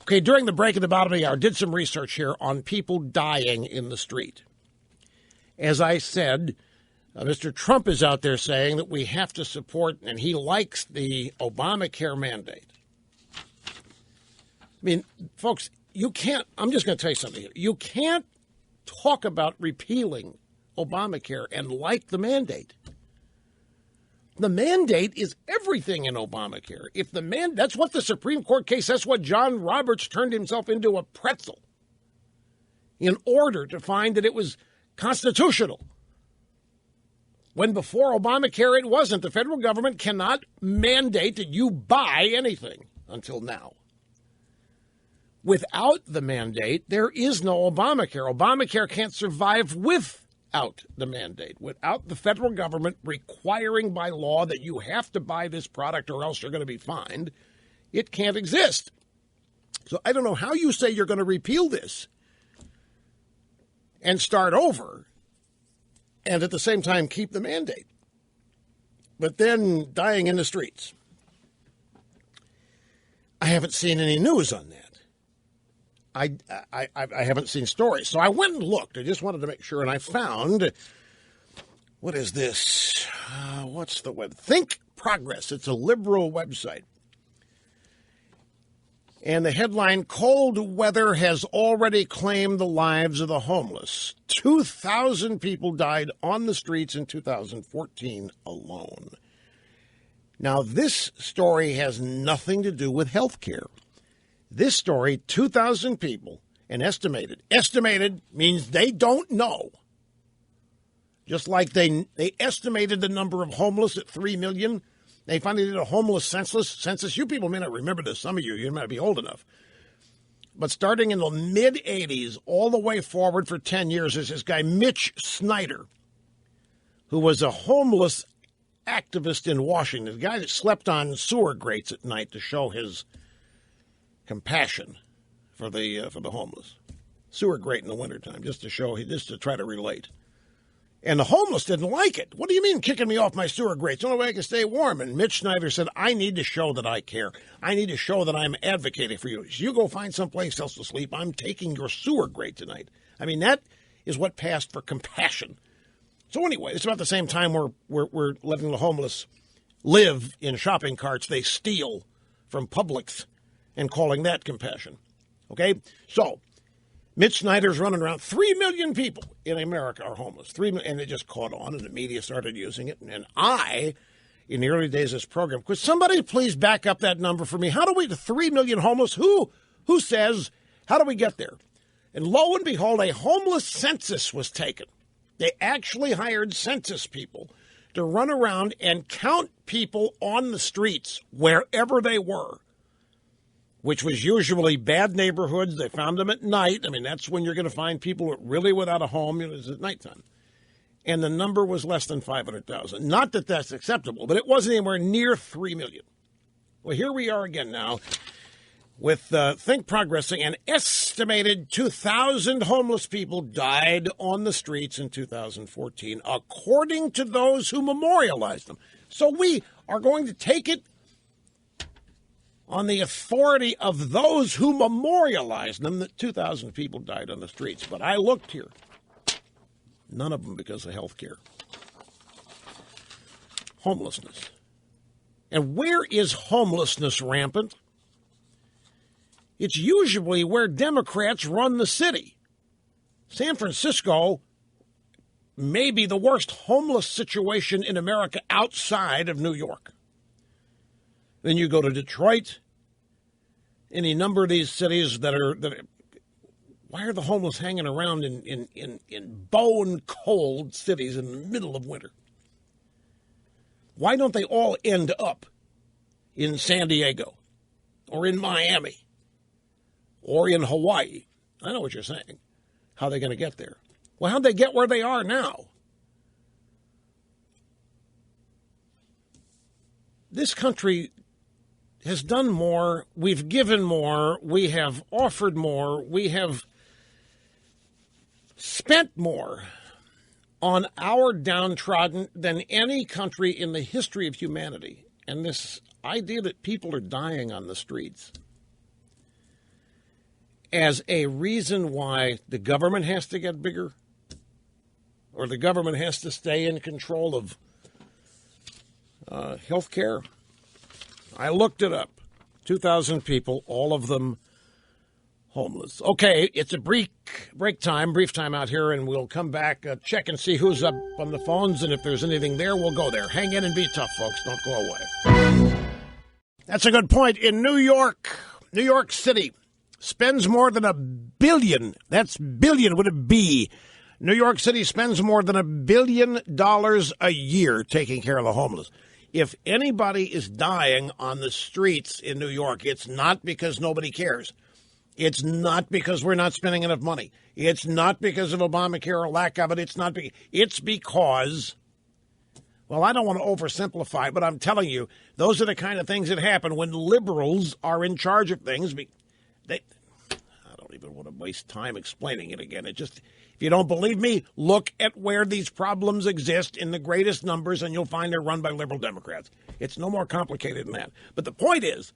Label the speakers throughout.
Speaker 1: Okay, during the break at the bottom of the hour, did some research here on people dying in the street. As I said, Mr. Trump is out there saying that we have to support, and he likes the Obamacare mandate. I mean, folks, you can't, I'm just going to tell you something here. You can't talk about repealing Obamacare and like the mandate. The mandate is everything in Obamacare. If the that's what the Supreme Court case, that's what John Roberts turned himself into a pretzel in order to find that it was constitutional. When before Obamacare, it wasn't. The federal government cannot mandate that you buy anything until now. Without the mandate, there is no Obamacare. Obamacare can't survive without the mandate, without the federal government requiring by law that you have to buy this product or else you're going to be fined. It can't exist. So I don't know how you say you're going to repeal this and start over and at the same time keep the mandate, but then dying in the streets. I haven't seen any news on that. I haven't seen stories. So I went and looked. I just wanted to make sure, and I found, what is this? What's the web? Think Progress. It's a liberal website. And the headline, Cold Weather Has Already Claimed the Lives of the Homeless. 2,000 people died on the streets in 2014 alone. Now, this story has nothing to do with health care. This story, 2,000 people, and estimated. Estimated means they don't know. Just like they estimated the number of homeless at 3 million. They finally did a homeless census. You people may not remember this. Some of you might be old enough. But starting in the mid-'80s, all the way forward for 10 years, is this guy, Mitch Snyder, who was a homeless activist in Washington, the guy that slept on sewer grates at night to show his compassion for the homeless. Sewer grate in the wintertime, just to try to relate. And the homeless didn't like it. What do you mean kicking me off my sewer grate? It's the only way I can stay warm. And Mitch Snyder said, I need to show that I care. I need to show that I'm advocating for you. So you go find someplace else to sleep. I'm taking your sewer grate tonight. I mean, that is what passed for compassion. So anyway, it's about the same time we're letting the homeless live in shopping carts they steal from Publix and calling that compassion. Okay? So, Mitch Snyder's running around. 3 million people in America are homeless. 3 million, and it just caught on, and the media started using it. And I, in the early days of this program, could somebody please back up that number for me? How do we get 3 million homeless? Who says, how do we get there? And lo and behold, a homeless census was taken. They actually hired census people to run around and count people on the streets wherever they were, which was usually bad neighborhoods. They found them at night. I mean, that's when you're going to find people really without a home. It was at nighttime. And the number was less than 500,000. Not that that's acceptable, but it wasn't anywhere near 3 million. Well, here we are again now with Think Progressing. An estimated 2,000 homeless people died on the streets in 2014, according to those who memorialized them. So we are going to take it on the authority of those who memorialized them that 2,000 people died on the streets. But I looked here. None of them because of health care. Homelessness. And where is homelessness rampant? It's usually where Democrats run the city. San Francisco may be the worst homeless situation in America outside of New York. Then you go to Detroit, any number of these cities that are why are the homeless hanging around in bone cold cities in the middle of winter? Why don't they all end up in San Diego or in Miami or in Hawaii? I know what you're saying. How are they going to get there? Well, how'd they get where they are now? This country has done more, we've given more, we have offered more, we have spent more on our downtrodden than any country in the history of humanity. And this idea that people are dying on the streets, as a reason why the government has to get bigger or the government has to stay in control of health care. I looked it up. 2,000 people, all of them homeless. Okay, it's a brief time out here, and we'll come back, check and see who's up on the phones, and if there's anything there, we'll go there. Hang in and be tough, folks. Don't go away. That's a good point. In New York City spends more than $1 billion. That's billion with a B. New York City spends more than $1 billion a year taking care of the homeless. If anybody is dying on the streets in New York, it's not because nobody cares. It's not because we're not spending enough money. It's not because of Obamacare or lack of it. It's because, well, I don't want to oversimplify, but I'm telling you, those are the kind of things that happen when liberals are in charge of things. I don't even want to waste time explaining it again. If you don't believe me, look at where these problems exist in the greatest numbers, and you'll find they're run by liberal Democrats. It's no more complicated than that. But the point is,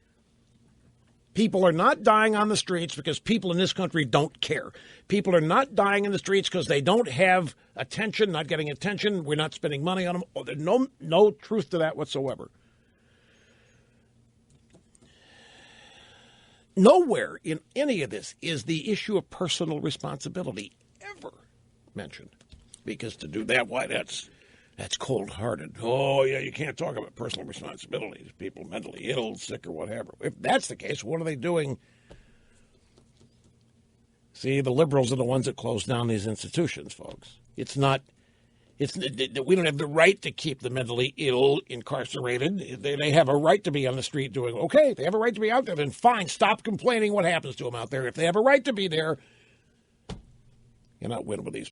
Speaker 1: people are not dying on the streets because people in this country don't care. People are not dying in the streets because they don't have attention, not getting attention. We're not spending money on them. Oh, there's no truth to that whatsoever. Nowhere in any of this is the issue of personal responsibility ever mentioned. Because to do that, why, that's cold-hearted. Oh, yeah, you can't talk about personal responsibilities. People mentally ill, sick, or whatever. If that's the case, what are they doing? See, the liberals are the ones that close down these institutions, folks. We don't have the right to keep the mentally ill incarcerated. They have a right to be on the street doing, okay, if they have a right to be out there, then fine, stop complaining what happens to them out there. If they have a right to be there, you're not winning with these